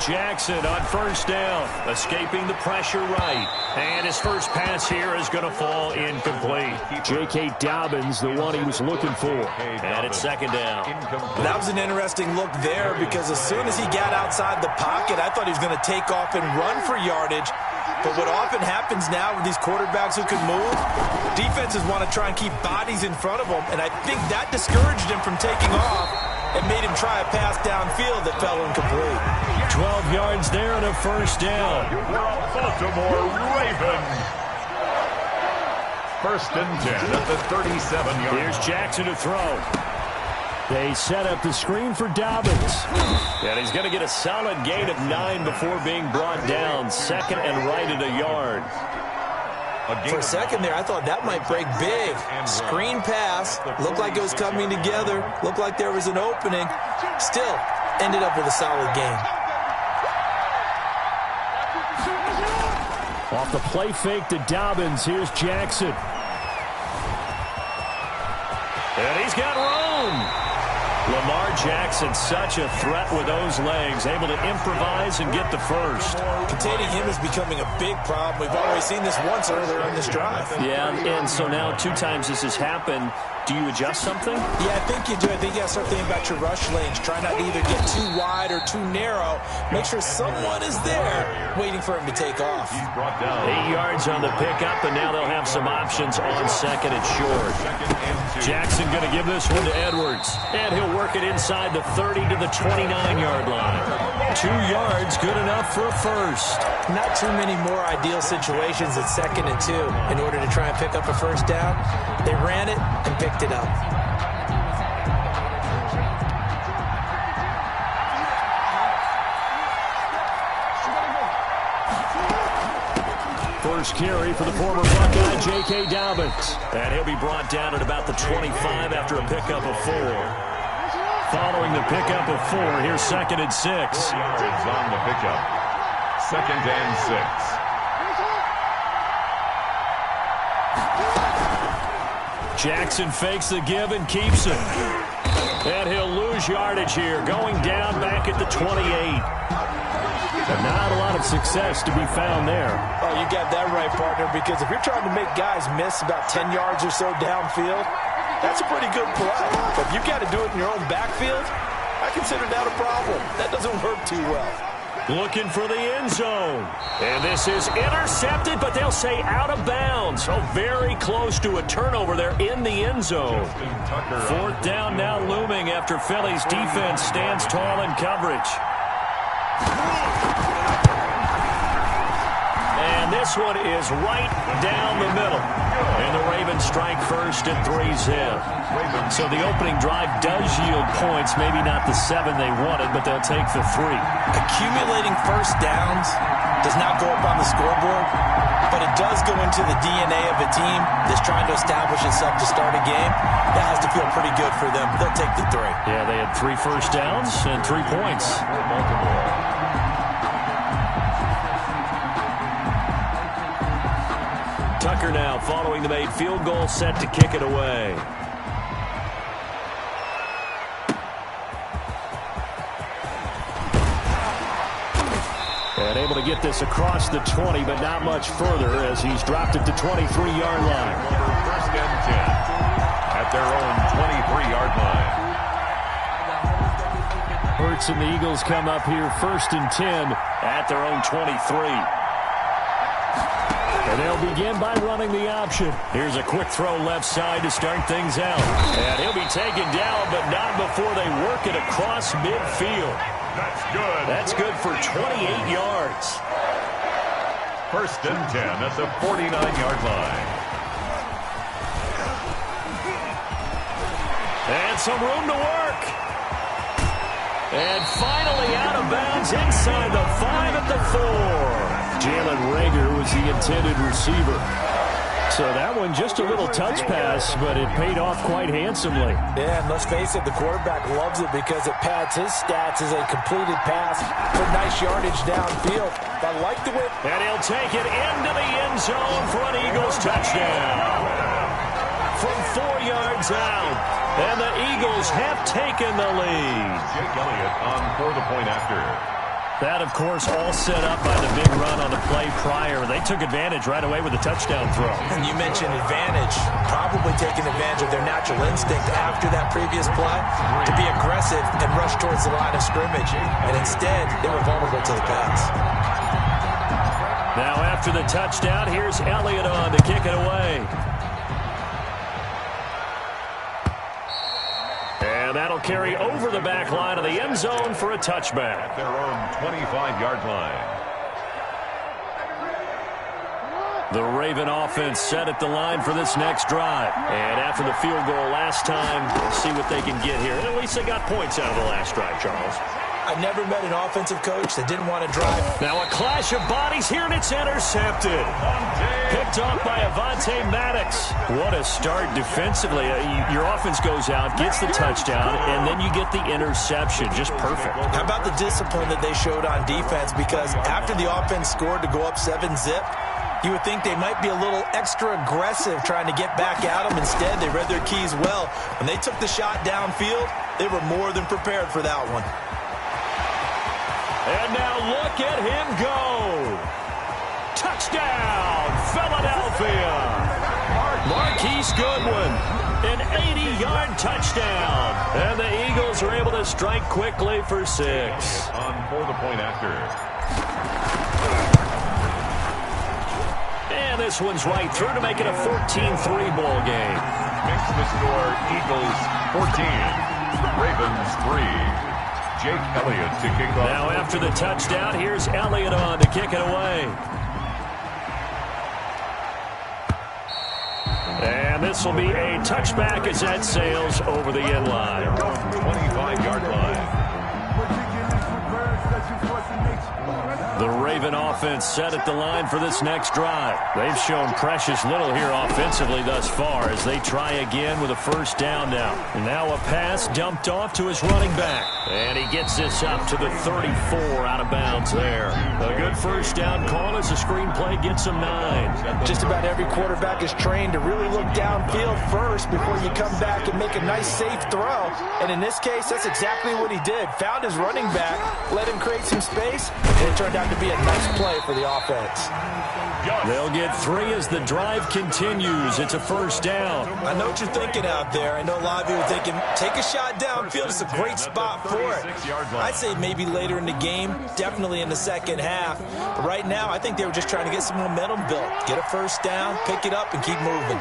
Jackson on first down, escaping the pressure right. And his first pass here is going to fall incomplete. J.K. Dobbins, the one he was looking for. And it's second down. That was an interesting look there because as soon as he got outside the pocket, I thought he was going to take off and run for yardage. But what often happens now with these quarterbacks who can move, defenses want to try and keep bodies in front of them, and I think that discouraged him from taking off and made him try a pass downfield that fell incomplete. 12 yards there and a first down. Baltimore Ravens. First and 10 at the 37-yard line. Here's Jackson to throw. They set up the screen for Dobbins. And he's going to get a solid gain of 9 before being brought down. Second and right at a yard. For a second there, I thought that might break big. Screen pass. Looked like it was coming together. Looked like there was an opening. Still, ended up with a solid gain. Off the play fake to Dobbins. Here's Jackson. And he's got room. Lamar Jackson, such a threat with those legs, able to improvise and get the first. Containing him is becoming a big problem. We've already seen this once earlier in this drive. Yeah, and so now 2 times this has happened. Do you adjust something? Yeah, I think you do. I think you got to start thinking about your rush lanes. Try not to either get too wide or too narrow. Make sure someone is there waiting for him to take off. 8 yards on the pickup, and now they'll have some options on second and short. Jackson going to give this one to Edwards, and he'll work it inside the 30 to the 29-yard line. 2 yards, good enough for a first. Not too many more ideal situations at second and 2 in order to try and pick up a first down. They ran it and picked it up. First carry for the former Buckeye, J.K. Dobbins. And he'll be brought down at about the 25 after a pickup of 4. Following the pickup of 4, here's second and 6. Yards on the pickup. Second and 6. Jackson fakes the give and keeps it. And he'll lose yardage here, going down back at the 28. But not a lot of success to be found there. Oh, you got that right, partner, because if you're trying to make guys miss about 10 yards or so downfield, that's a pretty good play. But if you've got to do it in your own backfield, I consider that a problem. That doesn't work too well. Looking for the end zone. And this is intercepted, but they'll say out of bounds. So very close to a turnover there in the end zone. Fourth down now looming after Philly's defense stands tall in coverage. And this one is right down the middle. And the Ravens strike first at 3-zip. So the opening drive does yield points, maybe not the 7 they wanted, but they'll take the 3. Accumulating first downs does not go up on the scoreboard, but it does go into the DNA of a team that's trying to establish itself to start a game. That has to feel pretty good for them. They'll take the 3. Yeah, they had 3 first downs and 3 points. Tucker now following the made field goal, set to kick it away. And able to get this across the 20, but not much further as he's dropped at the 23-yard line. First and 10 at their own 23-yard line. Hurts and the Eagles come up here first and 10 at their own 23. And they'll begin by running the option. Here's a quick throw left side to start things out. And he'll be taken down, but not before they work it across midfield. That's good. That's good for 28 yards. First and 10 at the 49-yard line. And some room to work. And finally out of bounds inside the 5 at the 4. Jalen Reagor was the intended receiver. So that one just a little touch pass, but it paid off quite handsomely. Yeah, and let's face it, the quarterback loves it because it pads his stats as a completed pass for nice yardage downfield. I like the way. And he'll take it into the end zone for an Eagles touchdown. From 4 yards out, and the Eagles have taken the lead. Jake Elliott on for the point after. That, of course, all set up by the big run on the play prior. They took advantage right away with a touchdown throw. And you mentioned advantage, probably taking advantage of their natural instinct after that previous play to be aggressive and rush towards the line of scrimmage. And instead, they were vulnerable to the pass. Now after the touchdown, here's Elliott on to kick it away. And that'll carry over the back line of the end zone for a touchback. At their own 25-yard line. The Raven offense set at the line for this next drive. And after the field goal last time, we'll see what they can get here. And at least they got points out of the last drive, Charles. I've never met an offensive coach that didn't want to drive. Now a clash of bodies here, and it's intercepted. Picked off by Avonte Maddox. What a start defensively. Your offense goes out, gets the touchdown, and then you get the interception. Just perfect. How about the discipline that they showed on defense? Because after the offense scored to go up 7-zip, you would think they might be a little extra aggressive trying to get back at them. Instead, they read their keys well. When they took the shot downfield, they were more than prepared for that one. And now look at him go. Touchdown, Philadelphia. Marquise Goodwin, an 80-yard touchdown. And the Eagles are able to strike quickly for 6. On for the point after. And this one's right through to make it a 14-3 ball game. Makes the score Eagles 14, Ravens 3. Jake Elliott to kick off. Now after the touchdown, here's Elliott on to kick it away. And this will be a touchback as that sails over the end line. 25-yard line. The Raven offense set at the line for this next drive. They've shown precious little here offensively thus far as they try again with a first down now. And now a pass dumped off to his running back. And he gets this up to the 34 out of bounds there. A good first down call as the screenplay gets him 9. Just about every quarterback is trained to really look downfield first before you come back and make a nice safe throw. And in this case, that's exactly what he did. Found his running back, let him create some space, and it turned out to be a nice play for the offense. They'll get 3 as the drive continues. It's a first down. I know what you're thinking out there. I know a lot of you are thinking, take a shot downfield. It's a great spot for it. I'd say maybe later in the game, definitely in the second half. But right now, I think they were just trying to get some momentum built. Get a first down, pick it up, and keep moving.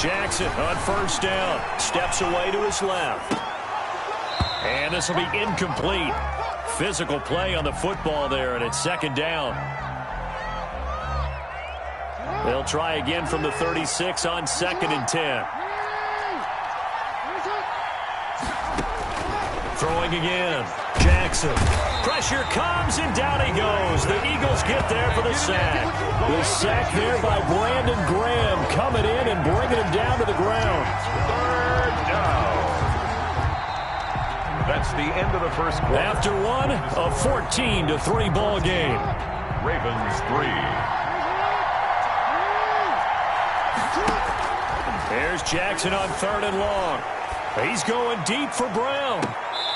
Jackson on first down. Steps away to his left. And this will be incomplete. Physical play on the football there, and it's second down. They'll try again from the 36 on 2nd and 10. Throwing again. Jackson. Pressure comes, and down he goes. The Eagles get there for the sack. The sack there by Brandon Graham coming in and bringing him down to the ground. Third down. That's the end of the first quarter. After one, a 14-3 ball game. Ravens 3. There's Jackson on 3rd and long. He's going deep for Brown.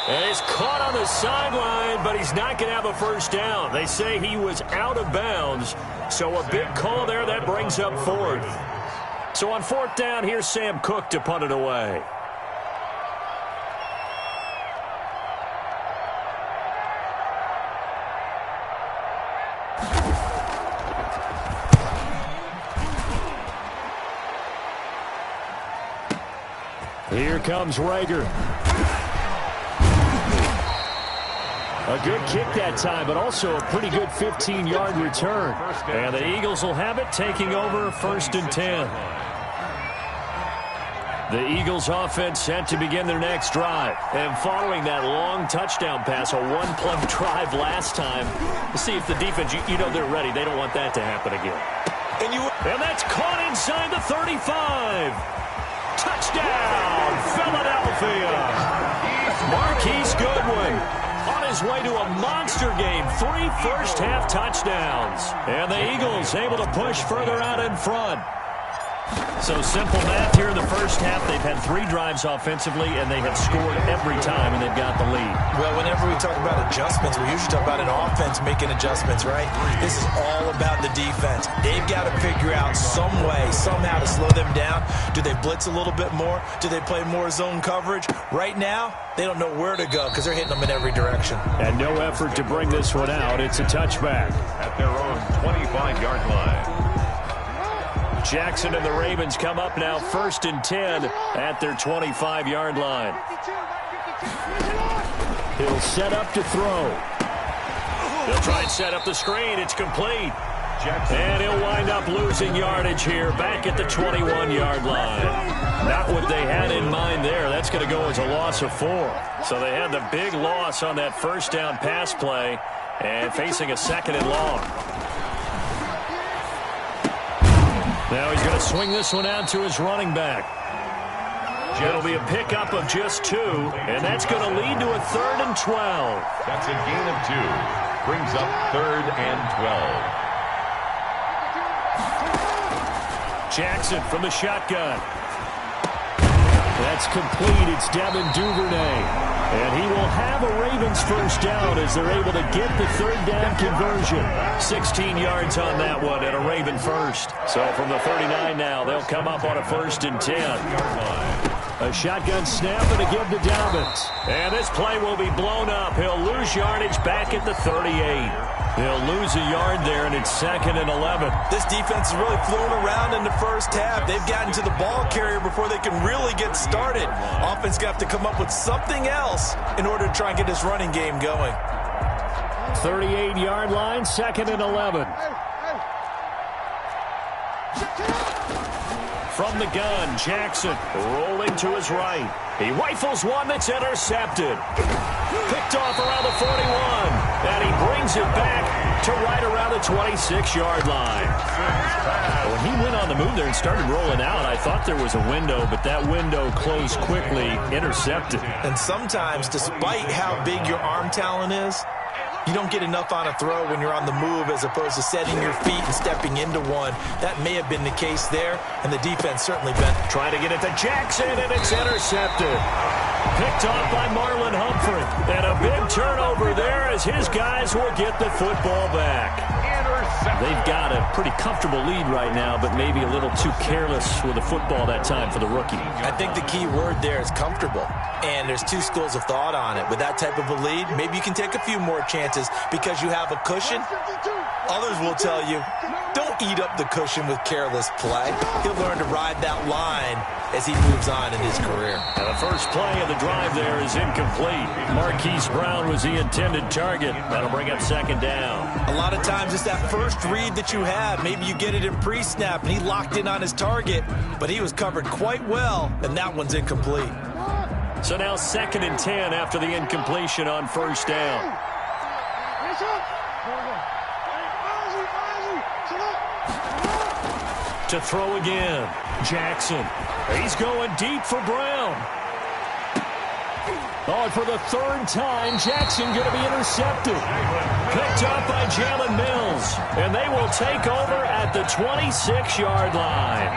And he's caught on the sideline, but he's not going to have a first down. They say he was out of bounds, so a big call there that brings up 4th. So on 4th down, here's Sam Cook to punt it away. Here comes Rager. A good kick that time, but also a pretty good 15-yard return. And the Eagles will have it, taking over 1st and 10. The Eagles offense set to begin their next drive. And following that long touchdown pass, a one-play drive last time, we'll see if the defense, you know they're ready. They don't want that to happen again. And that's caught inside the 35. Touchdown, Philadelphia. Marquise Goodwin on his way to a monster game. 3 first-half touchdowns. And the Eagles able to push further out in front. So simple math here in the first half. They've had 3 drives offensively, and they have scored every time, and they've got the lead. Well, whenever we talk about adjustments, we usually talk about an offense making adjustments, right? This is all about the defense. They've got to figure out some way, somehow to slow them down. Do they blitz a little bit more? Do they play more zone coverage? Right now, they don't know where to go because they're hitting them in every direction. And no effort to bring this one out. It's a touchback. At their own 25-yard line. Jackson and the Ravens come up now 1st and 10 at their 25-yard line. He'll set up to throw. He'll try and set up the screen. It's complete. And he'll wind up losing yardage here back at the 21-yard line. Not what they had in mind there. That's going to go as a loss of 4. So they had the big loss on that first down pass play and facing a 2nd and long. Now he's going to swing this one out to his running back. It'll be a pickup of just 2, and that's going to lead to a 3rd and 12. That's a gain of 2. Brings up 3rd and 12. Jackson from the shotgun. That's complete. It's Devin Duvernay. And he will have a Ravens first down as they're able to get the 3rd down conversion. 16 yards on that one and a Raven first. So from the 39 now, they'll come up on a 1st and 10. A shotgun snap and a give to Dobbins. And this play will be blown up. He'll lose yardage back at the 38. He'll lose a yard there, and it's 2nd and 11. This defense is really flown around in the first half. They've gotten to the ball carrier before they can really get started. Offense got to come up with something else in order to try and get this running game going. 38-yard line, 2nd and 11. From the gun, Jackson rolling to his right. He rifles one that's intercepted. Picked off around the 41. And he brings it back to right around the 26-yard line. When he went on the move there and started rolling out, I thought there was a window, but that window closed quickly, intercepted. And sometimes, despite how big your arm talent is, you don't get enough on a throw when you're on the move as opposed to setting your feet and stepping into one. That may have been the case there, and the defense certainly been trying to get it to Jackson, and it's intercepted. Picked off by Marlon Humphrey. And a big turnover there as his guys will get the football back. They've got a pretty comfortable lead right now, but maybe a little too careless with the football that time for the rookie. I think the key word there is comfortable. And there's 2 schools of thought on it. With that type of a lead, maybe you can take a few more chances because you have a cushion. Others will tell you, don't eat up the cushion with careless play. He'll learn to ride that line as he moves on in his career. Now the first play of the drive there is incomplete. Marquise Brown was the intended target. That'll bring up 2nd down. A lot of times it's that first read that you have. Maybe you get it in pre-snap, and he locked in on his target, but he was covered quite well, and that one's incomplete. So now 2nd and 10 after the incompletion on 1st down. To throw again, Jackson. He's going deep for Brown. Oh, for the 3rd time, Jackson going to be intercepted. Picked up by Jalen Mills. And they will take over at the 26-yard line.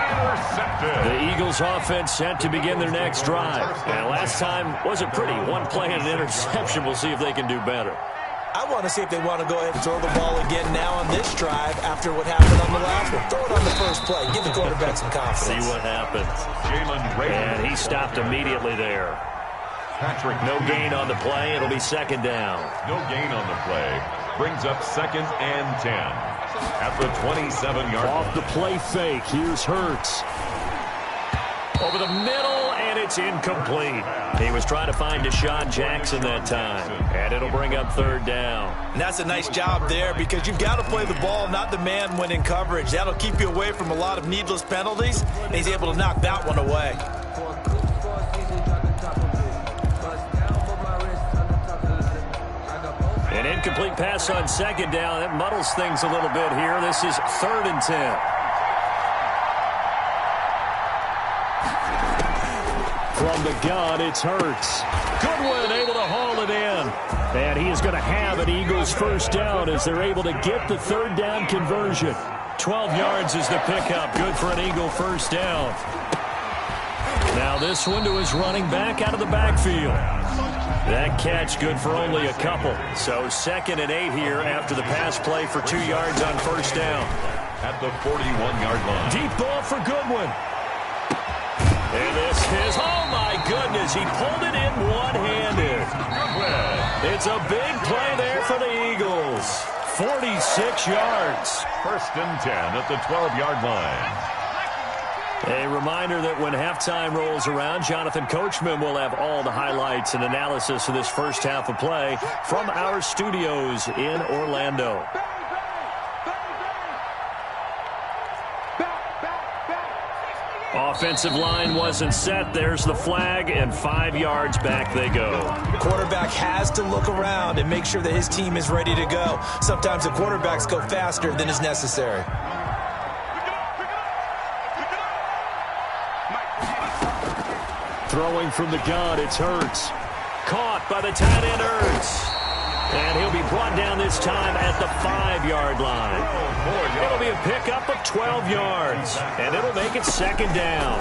The Eagles offense set to begin their next drive. And last time wasn't pretty. 1 play and an interception. We'll see if they can do better. I want to see if they want to go ahead and throw the ball again now on this drive after what happened on the last one. Throw it on the first play. Give the quarterback some confidence. See what happens. And he stopped immediately there. No gain on the play. It'll be 2nd down. No gain on the play. Brings up 2nd and 10. At the 27-yard line. Off the play fake. Here's Hurts. Over the middle, and it's incomplete. He was trying to find Deshaun Jackson that time. And it'll bring up 3rd down. And that's a nice job there because you've got to play the ball, not the man when in coverage. That'll keep you away from a lot of needless penalties, and he's able to knock that one away. An incomplete pass on 2nd down. That muddles things a little bit here. This is 3rd and 10. From the gun, it's Hurts. Goodwin able to haul it in. And he is going to have an Eagles first down as they're able to get the 3rd down conversion. 12 yards is the pickup. Good for an Eagle first down. Now this one to his running back out of the backfield. That catch good for only a couple. So 2nd and 8 here after the pass play for 2 yards on first down. At the 41-yard line. Deep ball for Goodwin. And this is, oh my goodness, he pulled it in one-handed. It's a big play there for the Eagles. 46 yards. 1st and 10 at the 12-yard line. A reminder that when halftime rolls around, Jonathan Coachman will have all the highlights and analysis of this first half of play from our studios in Orlando. Offensive line wasn't set. There's the flag, and 5 yards back they go. Quarterback has to look around and make sure that his team is ready to go. Sometimes the quarterbacks go faster than is necessary. Throwing from the gun, it's Hurts. Caught by the tight end, Hurts. And he'll be brought down this time at the 5-yard line. It'll be a pickup of 12 yards, and it'll make it 2nd down.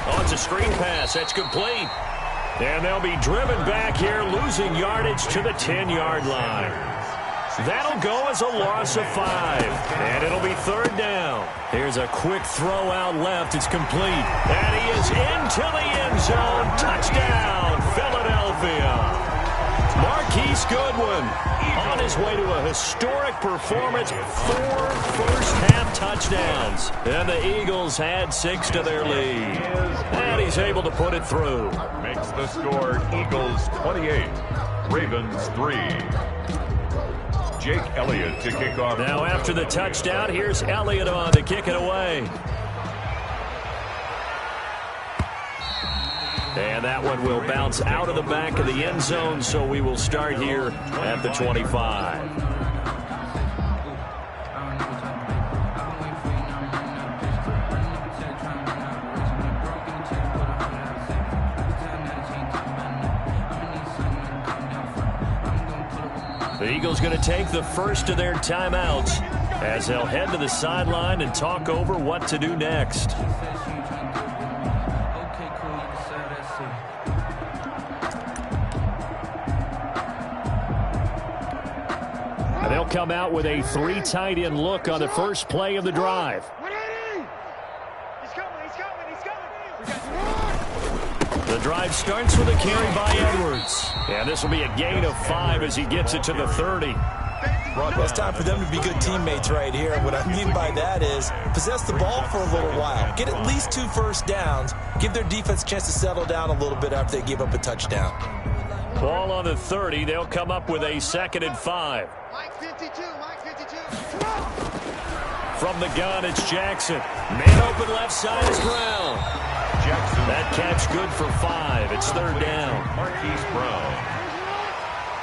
Oh, it's a screen pass. That's complete. And they'll be driven back here, losing yardage to the 10-yard line. That'll go as a loss of 5. And it'll be 3rd down. Here's a quick throw out left. It's complete. And he is into the end zone. Touchdown, Philadelphia. Marquise Goodwin on his way to a historic performance. 4 first-half touchdowns. And the Eagles had 6 to their lead. And he's able to put it through. Makes the score Eagles 28, Ravens 3. Jake Elliott to kick off. Now after the touchdown, here's Elliott on to kick it away. And that one will bounce out of the back of the end zone, so we will start here at the 25. The Eagles going to take the first of their timeouts as they'll head to the sideline and talk over what to do next. And they'll come out with a 3 tight end look on the first play of the drive. The drive starts with a carry by Edwards. And this will be a gain of 5 as he gets it to the 30. Well, it's time for them to be good teammates right here. And what I mean by that is possess the ball for a little while. Get at least 2 first downs. Give their defense a chance to settle down a little bit after they give up a touchdown. Ball on the 30. They'll come up with a 2nd and 5. Mike 52. From the gun, it's Jackson. Man open left side is Brown. Jackson. That catch good for 5. It's 3rd down. Marquise Brown.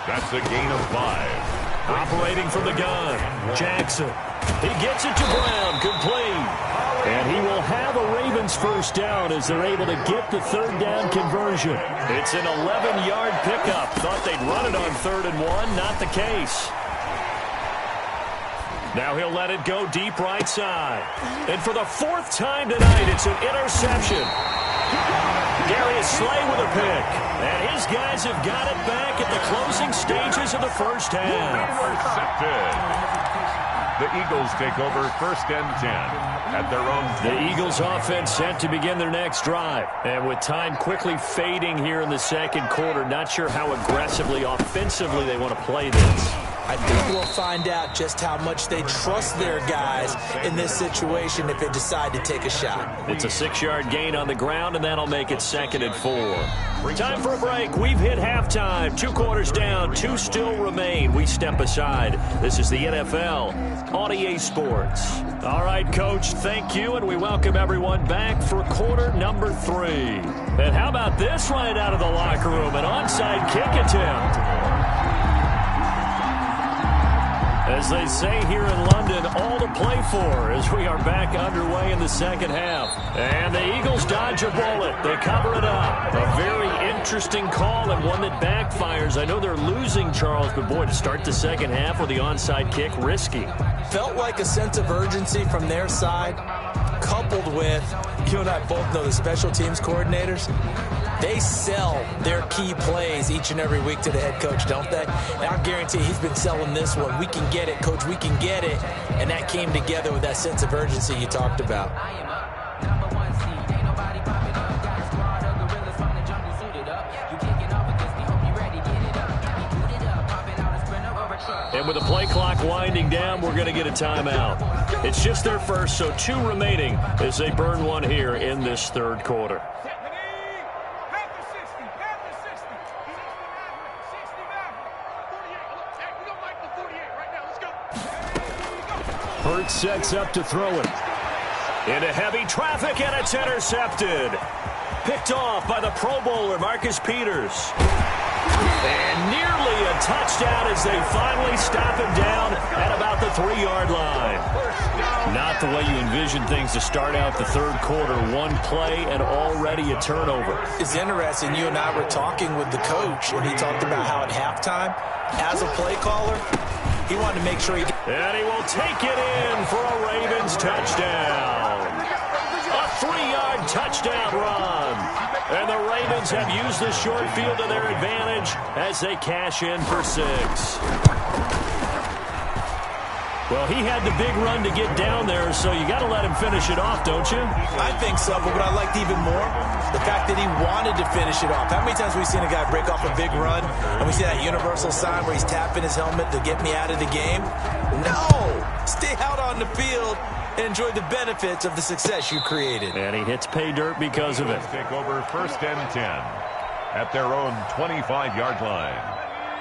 That's a gain of 5. Operating from the gun, Jackson. He gets it to Brown, complete. And he will have a Ravens first down as they're able to get the 3rd down conversion. It's an 11-yard pickup. Thought they'd run it on 3rd and 1. Not the case. Now he'll let it go deep right side. And for the 4th time tonight, it's an interception. Darius Slay with a pick. And his guys have got it back at the closing stages of the first half. Intercepted. The Eagles take over 1st and 10 at their own. The Eagles offense set to begin their next drive. And with time quickly fading here in the 2nd quarter, not sure how aggressively, offensively they want to play this. I think we'll find out just how much they trust their guys in this situation if they decide to take a shot. It's a 6-yard gain on the ground, and that'll make it 2nd and 4. Time for a break. We've hit halftime. 2 quarters down, 2 still remain. We step aside. This is the NFL on EA Sports. All right, Coach, thank you, and we welcome everyone back for quarter number 3. And how about this right out of the locker room? An onside kick attempt. As they say here in London, all to play for as we are back underway in the 2nd half. And the Eagles dodge a bullet. They cover it up. A very interesting call and one that backfires. I know they're losing, Charles, but boy, to start the 2nd half with the onside kick, risky. Felt like a sense of urgency from their side, coupled with, you and I both know the special teams coordinators. They sell their key plays each and every week to the head coach, don't they? And I guarantee he's been selling this one. We can get it, coach, we can get it. And that came together with that sense of urgency you talked about. And with the play clock winding down, we're going to get a timeout. It's just their first, so 2 remaining as they burn one here in this third quarter. Hurts sets up to throw it. Into heavy traffic, and it's intercepted. Picked off by the Pro Bowler, Marcus Peters. And nearly a touchdown as they finally stop him down at about the 3-yard line. Not the way you envision things to start out the third quarter. One play and already a turnover. It's interesting. You and I were talking with the coach, and he talked about how at halftime, as a play caller, he wanted to make sure he... And he will take it in for a Ravens touchdown. A 3-yard touchdown run. And the Ravens have used the short field to their advantage as they cash in for 6. Well, he had the big run to get down there, so you got to let him finish it off, don't you? I think so, but what I liked even more, the fact that he wanted to finish it off. How many times have we seen a guy break off a big run, and we see that universal sign where he's tapping his helmet to get me out of the game? No! Stay out on the field and enjoy the benefits of the success you created. And he hits pay dirt because of it. Take over 1st and 10 at their own 25-yard line.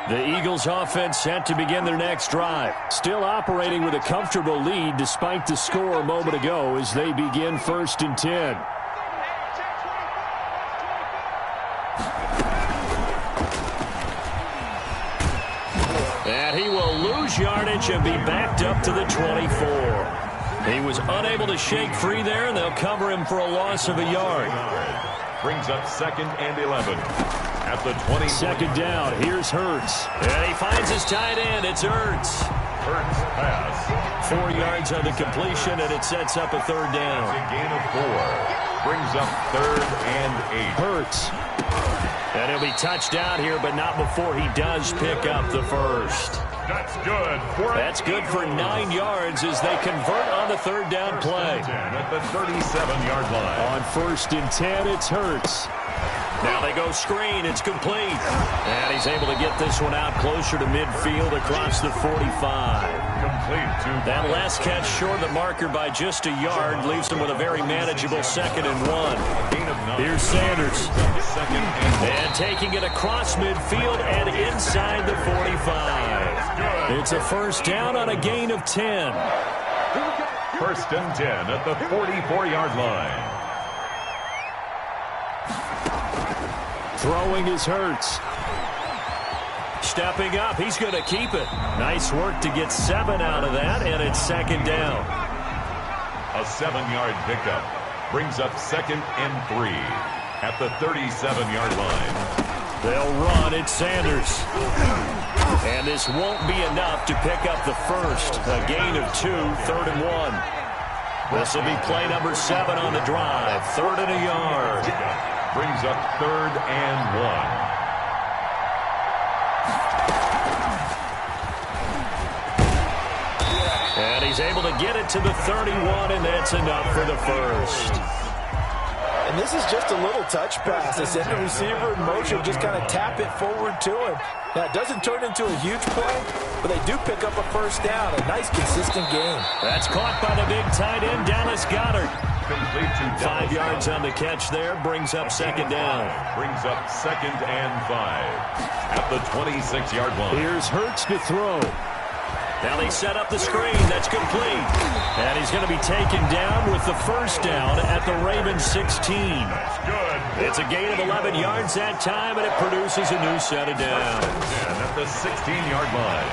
The Eagles offense set to begin their next drive. Still operating with a comfortable lead despite the score a moment ago as they begin 1st and 10. And he will lose yardage and be backed up to the 24. He was unable to shake free there, and they'll cover him for a loss of a yard. Brings up 2nd and 11 at the 20. 2nd down. Here's Hurts. And he finds his tight end. It's Hurts. Hurts pass. 4 yards on the completion, and it sets up a 3rd down. It's a gain of 4. Brings up 3rd and 8. Hurts. And he'll be touched down here, but not before he does pick up the 1st. That's good. That's good for 9 yards as they convert on the 3rd down play. At the 37-yard line. On 1st and 10, it's Hurts. Now they go screen. It's complete. And he's able to get this one out closer to midfield across the 45. Complete to that last catch short of the marker by just a yard leaves him with a very manageable 2nd and 1. Here's Sanders. And taking it across midfield and inside the 45. It's a 1st down on a gain of 10. 1st and 10 at the 44-yard line. Throwing is Hurts. Stepping up, he's going to keep it. Nice work to get 7 out of that, and it's 2nd down. A 7-yard pickup brings up 2nd and 3 at the 37-yard line. They'll run. It's Sanders. And this won't be enough to pick up the 1st. A gain of 2, 3rd and 1. This will be play number 7 on the drive. 3rd and a yard. Brings up 3rd and 1. And he's able to get it to the 31, and that's enough for the 1st. And this is just a little touch pass. They send the receiver in motion, just kind of tap it forward to him. Now, it doesn't turn into a huge play, but they do pick up a 1st down. A nice, consistent game. That's caught by the big tight end, Dallas Goedert. Complete to 5 yards on the catch there. Brings up 2nd down. Brings up 2nd and 5 at the 26-yard line. Here's Hurts to throw. Now they set up the screen. That's complete. And he's going to be taken down with the 1st down at the Ravens 16. That's good. It's a gain of 11 yards that time, and it produces a new set of downs. And at the 16-yard line.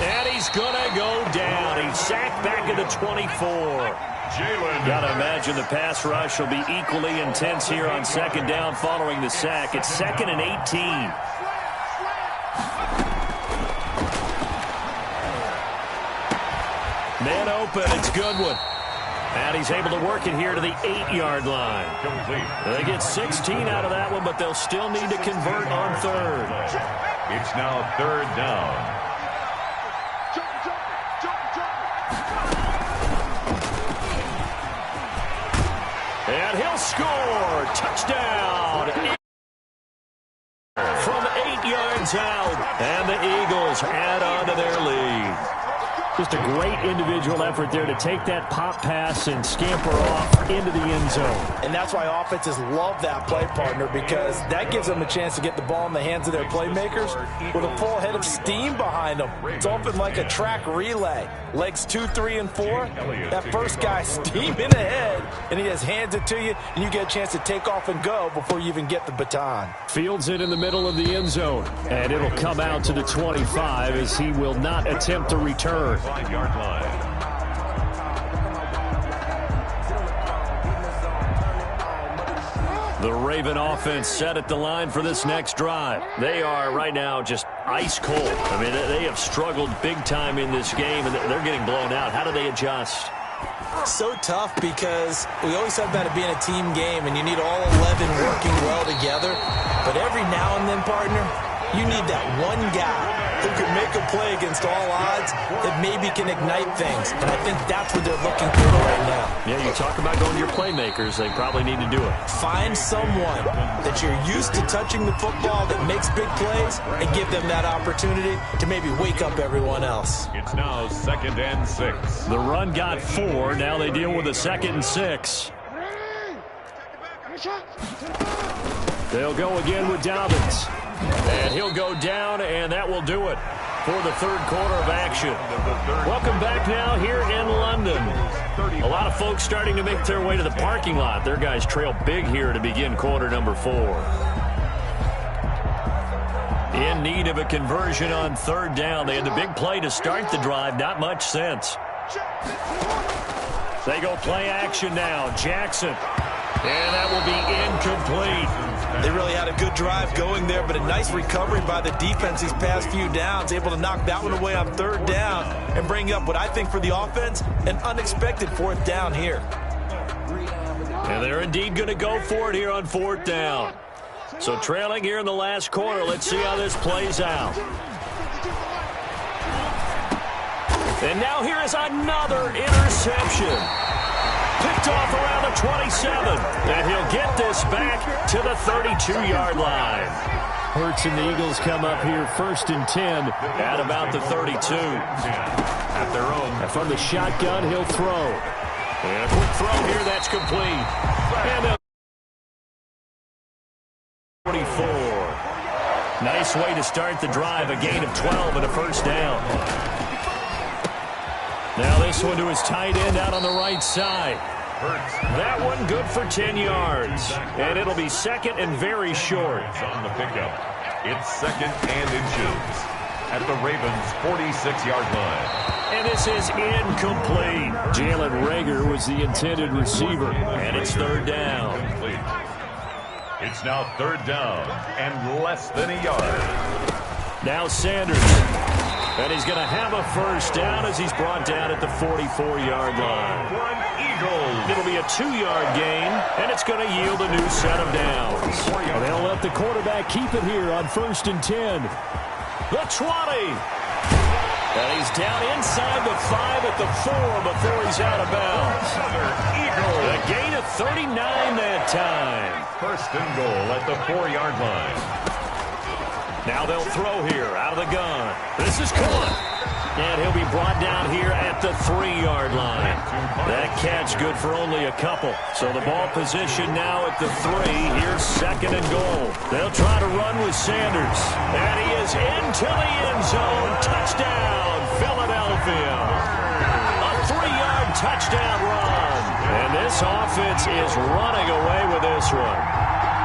And he's going to go down. He's sacked back at the 24. Got to imagine the pass rush will be equally intense here on 2nd down following the sack. It's 2nd and 18. Man open, it's Goodwin. And he's able to work it here to the 8-yard line. Complete. They get 16 out of that one, but they'll still need to convert on third. It's now third down. And he'll score. Touchdown. From 8 yards out. And the Eagles add on to their lead. Just a great individual effort there to take that pop pass and scamper off into the end zone. And that's why offenses love that play, partner, because that gives them a chance to get the ball in the hands of their playmakers with a full head of steam behind them. It's often like a track relay. Legs 2, 3, and 4. That first guy steaming ahead, and he just hands it to you, and you get a chance to take off and go before you even get the baton. Fields it in the middle of the end zone, and it'll come out to the 25 as he will not attempt to return. 5-yard line. The Raven offense set at the line for this next drive. They are right now just ice cold. I mean, they have struggled big time in this game, and they're getting blown out. How do they adjust? So tough because we always talk about it being a team game, and you need all 11 working well together. But every now and then, partner, you need that one guy who can make a play against all odds that maybe can ignite things. And I think that's what they're looking for right now. Yeah, you talk about going to your playmakers. They probably need to do it. Find someone that you're used to touching the football that makes big plays and give them that opportunity to maybe wake up everyone else. It's now 2nd and 6. The run got 4. Now they deal with a 2nd and 6. They'll go again with Dobbins. And he'll go down, and that will do it for the third quarter of action. Welcome back now here in London. A lot of folks starting to make their way to the parking lot. Their guys trail big here to begin quarter number 4. In need of a conversion on third down. They had the big play to start the drive. Not much sense. They go play action now. Jackson. And that will be incomplete. They really had a good drive going there, but a nice recovery by the defense these past few downs, able to knock that one away on third down and bring up what I think for the offense, an unexpected 4th down here. And they're indeed going to go for it here on 4th down. So trailing here in the last quarter, let's see how this plays out. And now here is another interception. Picked off around the 27. And he'll get this back to the 32-yard line. Hurts and the Eagles come up here 1st and 10 at about the 32. At their own. And from the shotgun, he'll throw. And a quick throw here, that's complete. And 44. Nice way to start the drive, a gain of 12 and a 1st down. Now this one to his tight end out on the right side. That one good for 10 yards. And it'll be 2nd and very short. On the pickup. It's 2nd and inches. At the Ravens' 46-yard line. And this is incomplete. Jalen Reagor was the intended receiver. And it's 3rd down. Complete. It's now 3rd down and less than a yard. Now Sanders. And he's going to have a 1st down as he's brought down at the 44-yard line. It'll be a 2-yard gain, and it's going to yield a new set of downs. And they'll let the quarterback keep it here on 1st and 10. The 20. And he's down inside the 5 at the 4 before he's out of bounds. A gain of 39 that time. 1st and goal at the 4-yard line. Now they'll throw here out of the gun. This is caught. And he'll be brought down here at the 3-yard line. That catch good for only a couple. So the ball position now at the 3. Here's 2nd and goal. They'll try to run with Sanders. And he is into the end zone. Touchdown, Philadelphia. A 3-yard touchdown run. And this offense is running away with this one.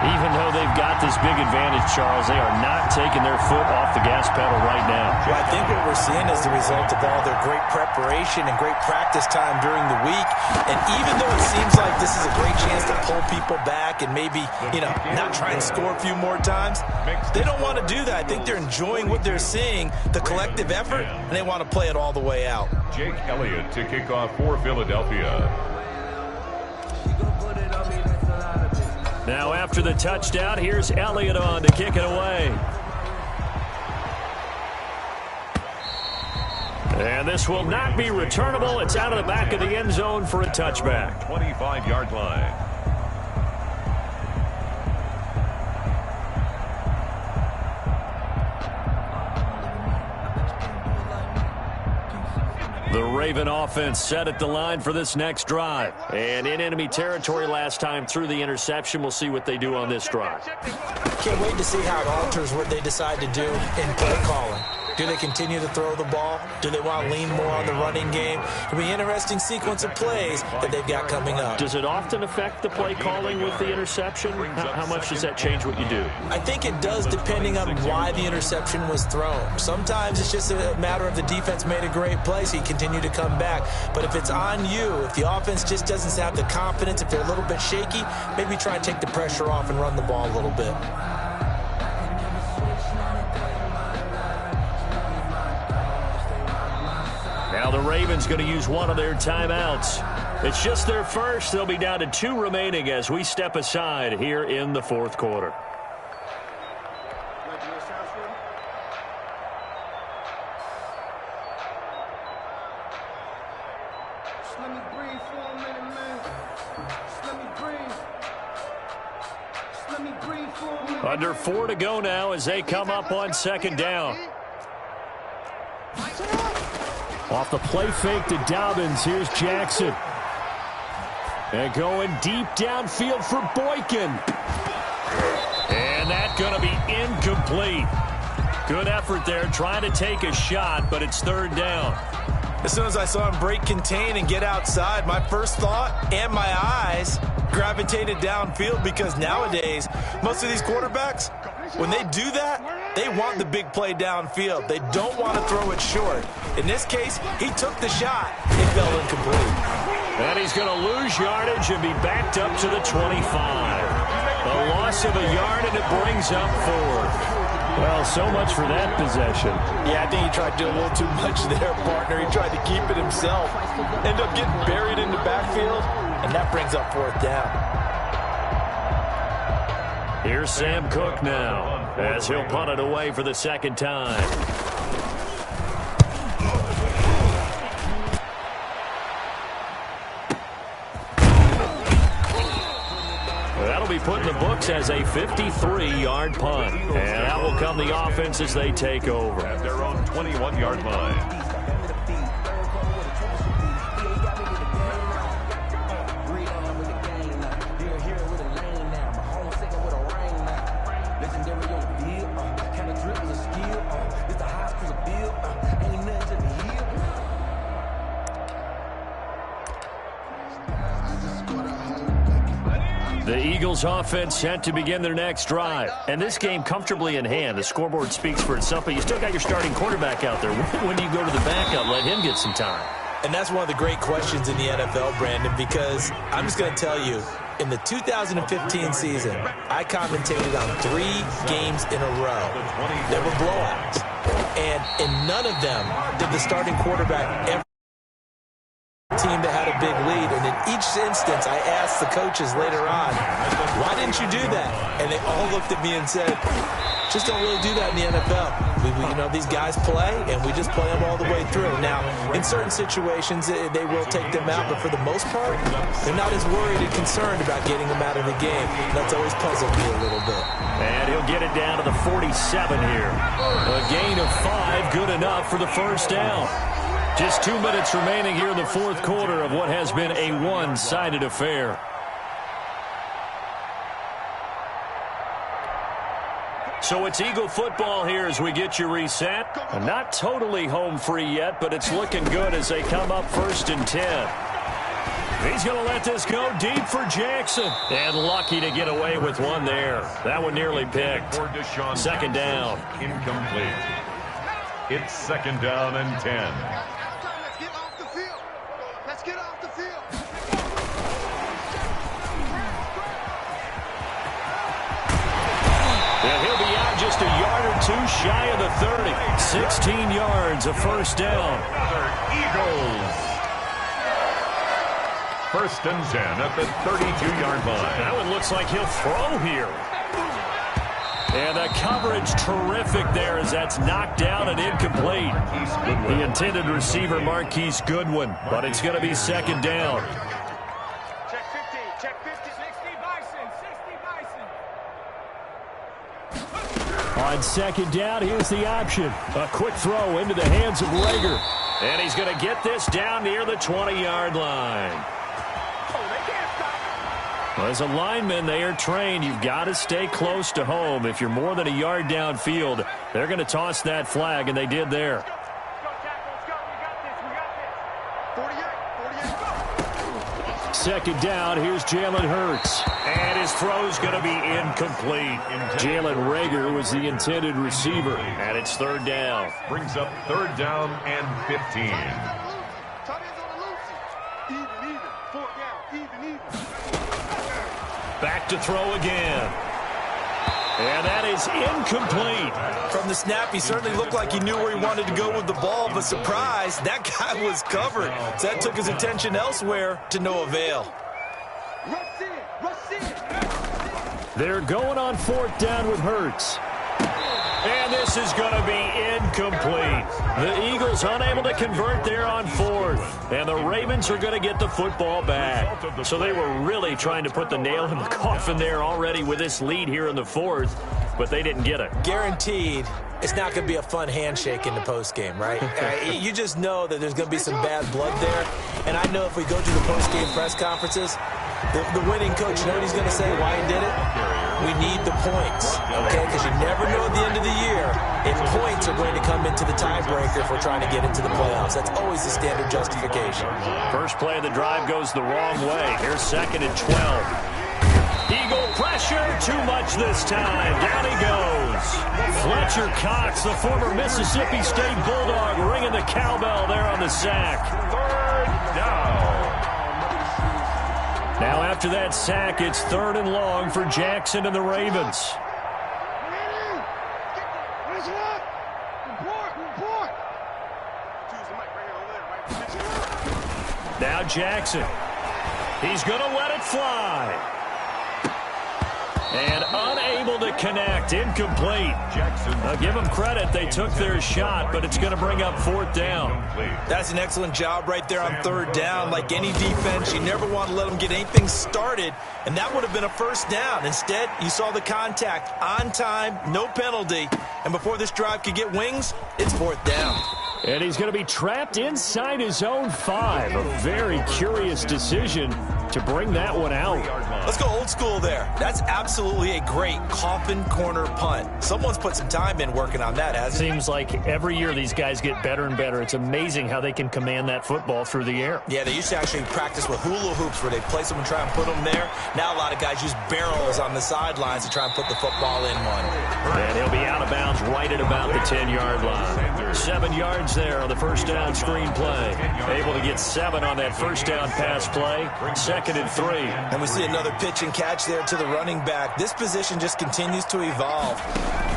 Even though they've got this big advantage, Charles, they are not taking their foot off the gas pedal right now. Well, I think what we're seeing is the result of all their great preparation and great practice time during the week. And even though it seems like this is a great chance to pull people back and maybe, not try and score a few more times, they don't want to do that. I think they're enjoying what they're seeing, the collective effort, and they want to play it all the way out. Jake Elliott to kick off for Philadelphia. Now after the touchdown, here's Elliott on to kick it away. And this will not be returnable. It's out of the back of the end zone for a touchback. 25-yard line. The Raven offense set at the line for this next drive. And in enemy territory last time through the interception. We'll see what they do on this drive. Can't wait to see how it alters what they decide to do in play calling. Do they continue to throw the ball? Do they want to lean more on the running game? It'll be an interesting sequence of plays that they've got coming up. Does it often affect the play calling with the interception? How much does that change what you do? I think it does depending on why the interception was thrown. Sometimes it's just a matter of the defense made a great play, so you continue to come back. But if it's on you, if the offense just doesn't have the confidence, if they're a little bit shaky, maybe try and take the pressure off and run the ball a little bit. Now the Ravens going to use one of their timeouts. It's just their first. They'll be down to 2 remaining as we step aside here in the fourth quarter. Under 4 to go now as they come up on second down. Off the play fake to Dobbins, here's Jackson. And going deep downfield for Boykin. And that's going to be incomplete. Good effort there, trying to take a shot, but it's third down. As soon as I saw him break contain and get outside, my first thought and my eyes gravitated downfield, because nowadays, most of these quarterbacks, when they do that, they want the big play downfield. They don't want to throw it short. In this case, he took the shot. It fell incomplete. And he's going to lose yardage and be backed up to the 25. A loss of a yard, and it brings up 4. Well, so much for that possession. Yeah, I think he tried to do a little too much there, partner. He tried to keep it himself. Ended up getting buried in the backfield, and that brings up 4th down. Here's Sam Cook now as he'll punt it away for the second time. That'll be put in the books as a 53-yard punt. And out will come the offense as they take over. At their own 21-yard line. The Eagles offense set to begin their next drive. And this game comfortably in hand. The scoreboard speaks for itself, but you still got your starting quarterback out there. When do you go to the backup, let him get some time? And that's one of the great questions in the NFL, Brandon, because I'm just going to tell you, in the 2015 season, I commentated on 3 games in a row. There were blowouts. And in none of them did the starting quarterback ever team that had a big lead, and in each instance I asked the coaches later on, why didn't you do that? And they all looked at me and said, just don't really do that in the NFL. You know, these guys play, and we just play them all the way through. Now, in certain situations, they will take them out, but for the most part, they're not as worried and concerned about getting them out of the game. That's always puzzled me a little bit. And he'll get it down to the 47 here. A gain of 5, good enough for the first down. Just 2 minutes remaining here in the fourth quarter of what has been a one-sided affair. So it's Eagle football here as we get you reset. Not totally home free yet, but it's looking good as they come up 1st and 10. He's going to let this go deep for Jackson. And lucky to get away with one there. That one nearly picked. Second down. Incomplete. It's 2nd down and 10. And he'll be out just a yard or 2 shy of the 30. 16 yards, a first down. Eagles. First and 10 at the 32-yard line. That one looks like he'll throw here. And the coverage terrific there as that's knocked down and incomplete. The intended receiver, Marquise Goodwin, but it's going to be second down. Check 50, check 50. 60 Bison. On second down, here's the option. A quick throw into the hands of Rager. And he's going to get this down near the 20-yard line. Well, as a lineman, they are trained. You've got to stay close to home. If you're more than a yard downfield, they're going to toss that flag, and they did there. Second down, here's Jalen Hurts. And his throw's going to be incomplete. Jalen Rager was the intended receiver. And it's third down. Brings up third down and 15. Back to throw again. And that is incomplete. From the snap, he certainly looked like he knew where he wanted to go with the ball, but surprise, that guy was covered. So that took his attention elsewhere to no avail. They're going on fourth down with Hurts. And this is going to be incomplete. The Eagles unable to convert there on fourth. And the Ravens are going to get the football back. So they were really trying to put the nail in the coffin there already with this lead here in the fourth, but they didn't get it. Guaranteed, it's not going to be a fun handshake in the postgame, right? You just know that there's going to be some bad blood there. And I know if we go to the postgame press conferences, the winning coach, you know what he's going to say, why he did it? We need the points, okay? Because you never know at the end of the year if points are going to come into the tiebreaker if we're trying to get into the playoffs. That's always the standard justification. First play of the drive goes the wrong way. Here's second and 12. Eagle pressure, too much this time. Down he goes. Fletcher Cox, the former Mississippi State Bulldog, ringing the cowbell there on the sack. Third down. Now after that sack, it's third and long for Jackson and the Ravens. Now Jackson. He's going to let it fly. And unable to connect. Incomplete. I'll give them credit. They took their shot, but it's going to bring up fourth down. That's an excellent job right there on third down. Like any defense, you never want to let them get anything started, and that would have been a first down. Instead, you saw the contact on time, no penalty, and before this drive could get wings, it's fourth down. And he's going to be trapped inside his own 5. A very curious decision to bring that one out. Let's go old school there. That's absolutely a great coffin corner punt. Someone's put some time in working on that, hasn't it? Seems like every year these guys get better and better. It's amazing how they can command that football through the air. Yeah, they used to actually practice with hula hoops where they place them and try and put them there. Now a lot of guys use barrels on the sidelines to try and put the football in one. And he'll be out of bounds right at about the 10-yard line. 7 yards there on the first down screen play. Able to get 7 on that first down pass play. Second and 3. And we see another pitch and catch there to the running back. This position just continues to evolve.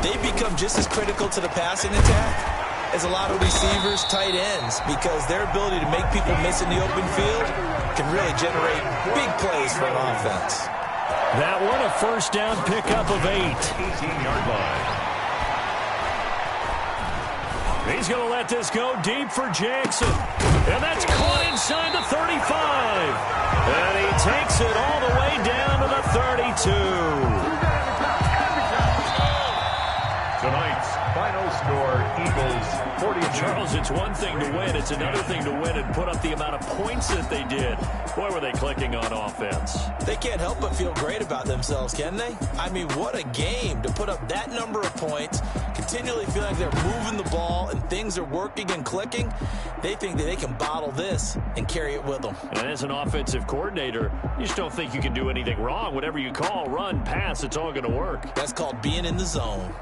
They become just as critical to the passing attack as a lot of receivers, tight ends, because their ability to make people miss in the open field can really generate big plays for an offense. That one a first down pickup of 8. 18-yard line. He's going to let this go deep for Jackson. And that's caught inside the 35. And he takes it all the way down to the 32. Tonight's final score, Eagles 40. Charles, it's one thing to win. It's another thing to win and put up the amount of points that they did. Boy, were they clicking on offense. They can't help but feel great about themselves, can they? I mean, what a game to put up that number of points, continually feel like they're moving the ball and things are working and clicking. They think that they can bottle this and carry it with them. And as an offensive coordinator, you just don't think you can do anything wrong. Whatever you call, run, pass, it's all going to work. That's called being in the zone.